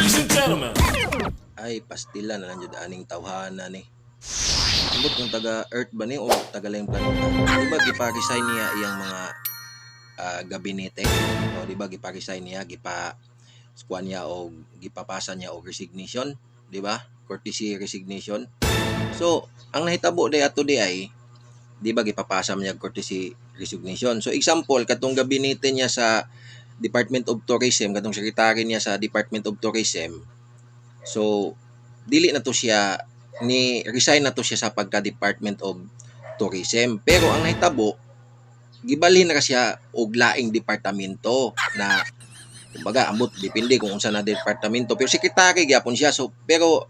Ladies and gentlemen. Ay, pastila na lang jud aning tawhana ni. Ambot kung taga Earth ba ni o taga laing planeta. Di ba gipa-resign niya iyang mga gabinete? O di ba gipa-resign niya, skuan niya o gipapasa niya og resignation, di ba? Courtesy resignation. So, ang nahitabo day ato di ay di ba gipapasa niya courtesy resignation. So, example katong gabinete niya sa Department of Tourism, katong secretary niya sa Department of Tourism. So, dili na to siya resign na to siya sa pagka Department of Tourism. Pero ang nahitabo, gibalhin na siya og laing departamento na kumbaga ambot depende kung unsa na departamento, pero secretary gyapon siya. So, pero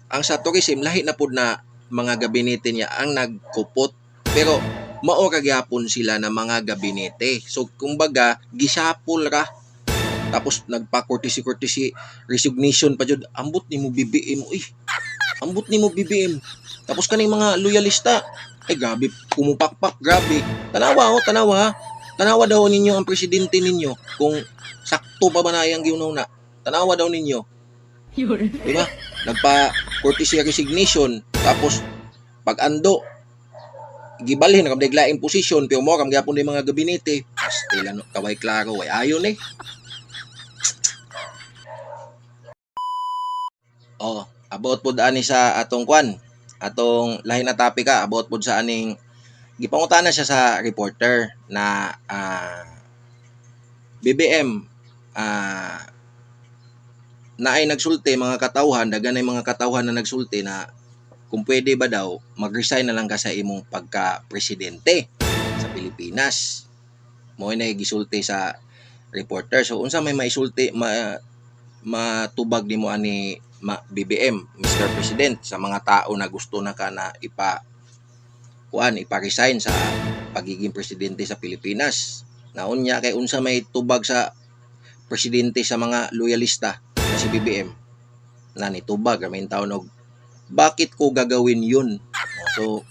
ang sa tourism lahi na pud na mga gabinete niya ang nagkupot, pero mao ra gyapon sila na mga gabinete. So, kumbaga gisapol ra tapos nagpa-courtesy resignation pa jud. Ambot nimo BBM, ambot nimo BBM. Tapos kaning mga loyalista, ay grabe, pumupakpak, grabe. Tanawa daw ninyo ang presidente ninyo kung sakto pa ba na yang giununa. Tanawa daw ninyo. Di ba? Nagpa-courtesy resignation, tapos pag ando, gibalhin na kamdeglaing posisyon, pero mo kam gyapon din mga gabinete. Pastila no, kaway klaro, ay ayon eh. Oh, about pod ani sa atong atong lahi na topic about pod sa aning gipangutana siya sa reporter na BBM na ay nagsulti mga katawhan, dagan ay mga katawhan na nagsulti na kung pwede ba daw mag-resign na lang ka sa imong pagka-presidente sa Pilipinas. Mo na gisulti sa reporter. So unsa may maisulti matubag nimo ani BBM, Mr. President, sa mga tao na gusto na ka na ipa-resign sa pagiging presidente sa Pilipinas. Naunya kay unsa may tubag sa presidente sa mga loyalista na si BBM na nitubag ramin taon og bakit ko gagawin yun. So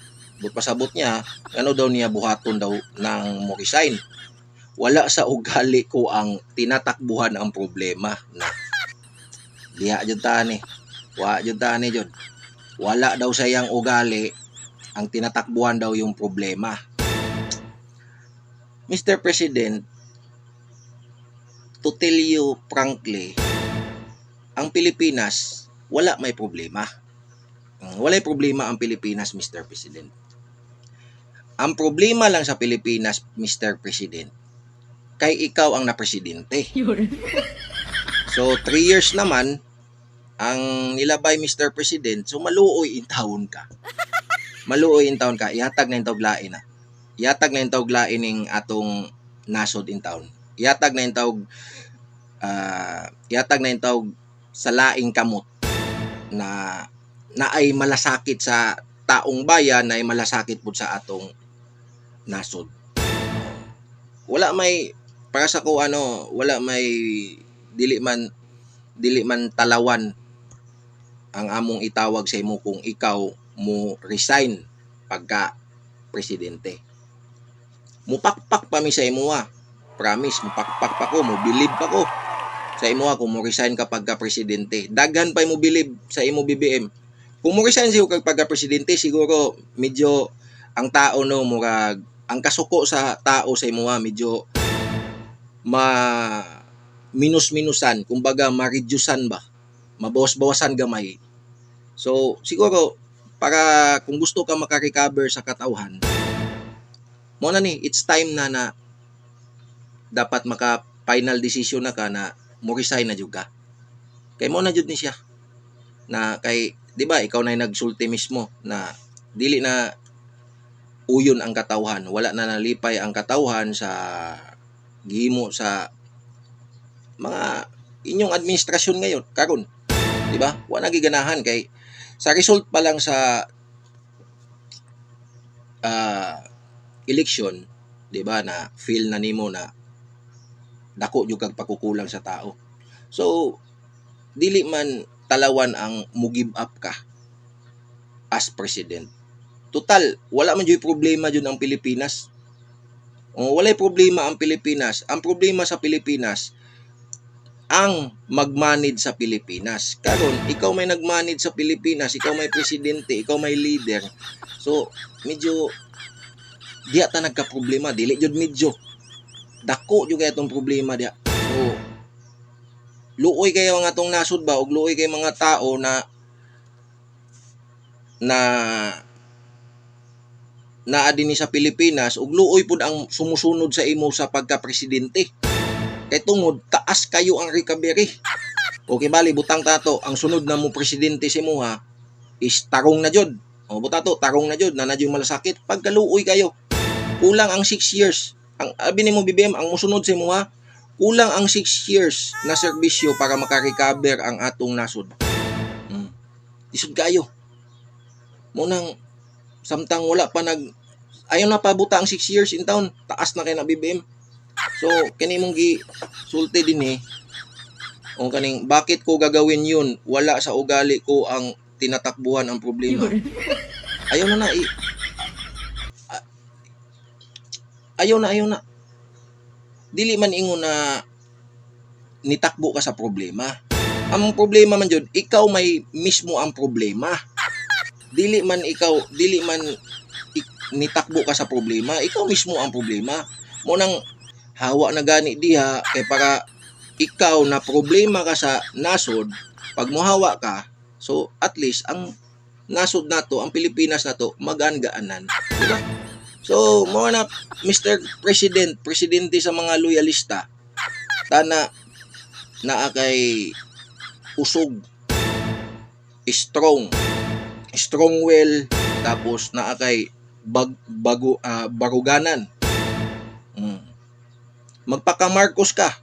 pasabot niya ano daw niya buhaton daw nang mo resign. Wala sa ugali ko ang tinatakbuhan ang problema na diha jud tani. Jud. Wala daw sayang ugali, ang tinatakbuhan daw yung problema. Mr. President, to tell you frankly, ang Pilipinas wala may problema. Walay problema ang Pilipinas, Mr. President. Ang problema lang sa Pilipinas, Mr. President, kay ikaw ang napresidente. So, 3 years naman ang nilabay, Mr. President. So, maluoy in taon ka. Ihatag na yung tawglain na. Ihatag na yung tawglain ng atong nasod in taon. Ihatag na yung tawg sa laing kamot na ay malasakit sa taong bayan, na ay malasakit po sa atong nasod. Wala may para sa ko wala may dili man talawan ang among itawag sa imo kung ikaw mo resign pagka presidente. Mupakpak pa mi sa imo promise, mupakpak pa ko, mo believe pa ko sa imo kung mo resign ka pagka presidente. Daghan pa mo believe sa imo BBM. Kung mo resign siya pagka presidente, siguro medyo ang tao murag ang kasuko sa tao sa imo medyo minus-minusan, kumbaga ma-reducean ba, mabawas-bawasan gamay. So siguro para kung gusto ka maka-recover sa katawhan mo na ni, it's time na dapat maka final decision na ka na mo resign na jud ka. Kay mo na jud ni siya na kay di ba ikaw na nagsulti mismo na dili na uyon ang katawhan, wala na nalipay ang katawhan sa gihimo sa mga inyong administrasyon ngayon karon, di ba? Wala giganahan kay sa result pa lang sa election, di ba, na feel na nimo na dako jud kag pakukulang sa tao. So dili man talawan ang mo give up ka as president. Total, wala man jud problema jud ang Pilipinas. Walay problema ang Pilipinas. Ang problema sa Pilipinas, ang mag-manage sa Pilipinas. Karon, ikaw may nag-manage sa Pilipinas, ikaw may presidente, ikaw may leader. So, medyo diya ta nagka-problema, dili jud medyo dako jud kay atong problema diya. So, luoy kayo ang atong nasud ba og luoy kay mga tao na naa dinhi sa Pilipinas ug luoy pud ang sumusunod sa imo sa pagka-presidente. Kay tungod taas kayo ang recovery. Okay bali butang tato ang sunod na mo presidente si mo ha is tarong na jud. O butato tarong na jud na jud malasakit pagkaluoy kayo. Kulang ang 6 years. Ang abi nimo BBM ang musunod si mo ha kulang ang 6 years na serbisyo para maka-recover ang atong nasod. Isud kayo. Munang samtang wala pa ayaw na pabuta ang 6 years in town taas na kay na BBM. So kani mong gi sulti din o kaning bakit ko gagawin yun wala sa ugali ko ang tinatakbuhan ang problema. Ayaw na ayaw na dili man ingon na nitakbo ka sa problema. Ang problema man jud ikaw may mismo ang problema. Dili man nitakbo ka sa problema, ikaw mismo ang problema. Mo nang hawa na gani diha kay para ikaw na problema ka sa nasod, pag mohawa ka, so at least ang nasod nato, ang Pilipinas nato magaan-gaanan, di ba? So mo na Mr. President, presidente sa mga loyalista, tana naa kay usog, strong will, tapos naa kay baruganan. Magpaka-Marcos ka.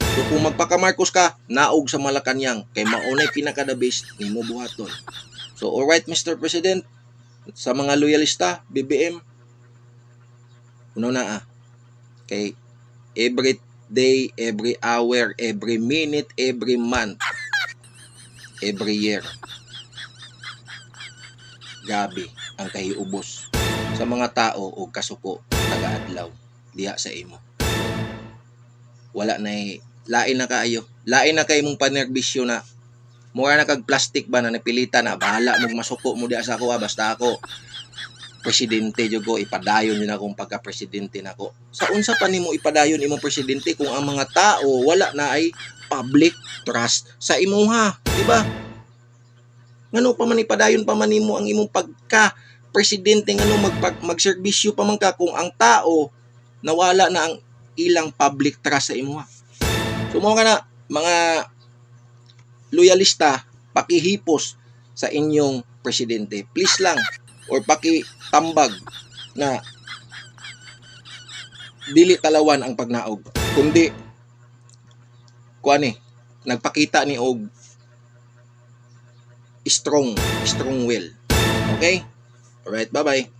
So kung magpaka-Marcos ka, naog sa Malacanang kay maunay pinaka-the best nimo buhaton. So alright Mr. President, sa mga loyalista, BBM, uno na kay every day, every hour, every minute, every month, every year. Gabi ang kahiubos sa mga tao o kasuko taga-adlaw diha sa imo. Wala na lain na kaayo. Lain na kay mong panerbisyo na mura na kag plastic ba na napilitan na bahala mong masuko mo diha sa ako basta ako presidente jud ko ipadayon din akong pagka-presidente nako. Sa unsa pa nimo ipadayon imong presidente kung ang mga tao wala na ay public trust sa imuha, di ba? Ngano pa man ipadayon pa man nimo ang imong pagka-presidente ngano magserbisyo pa man ka kung ang tao nawala na ang ilang public trust sa imuha. So mo nga na mga loyalista, pakihipos sa inyong presidente. Please lang or pakitambag na dili talawan ang pagnaog. Kundi nagpakita ni og strong will. Okay? Alright, bye-bye.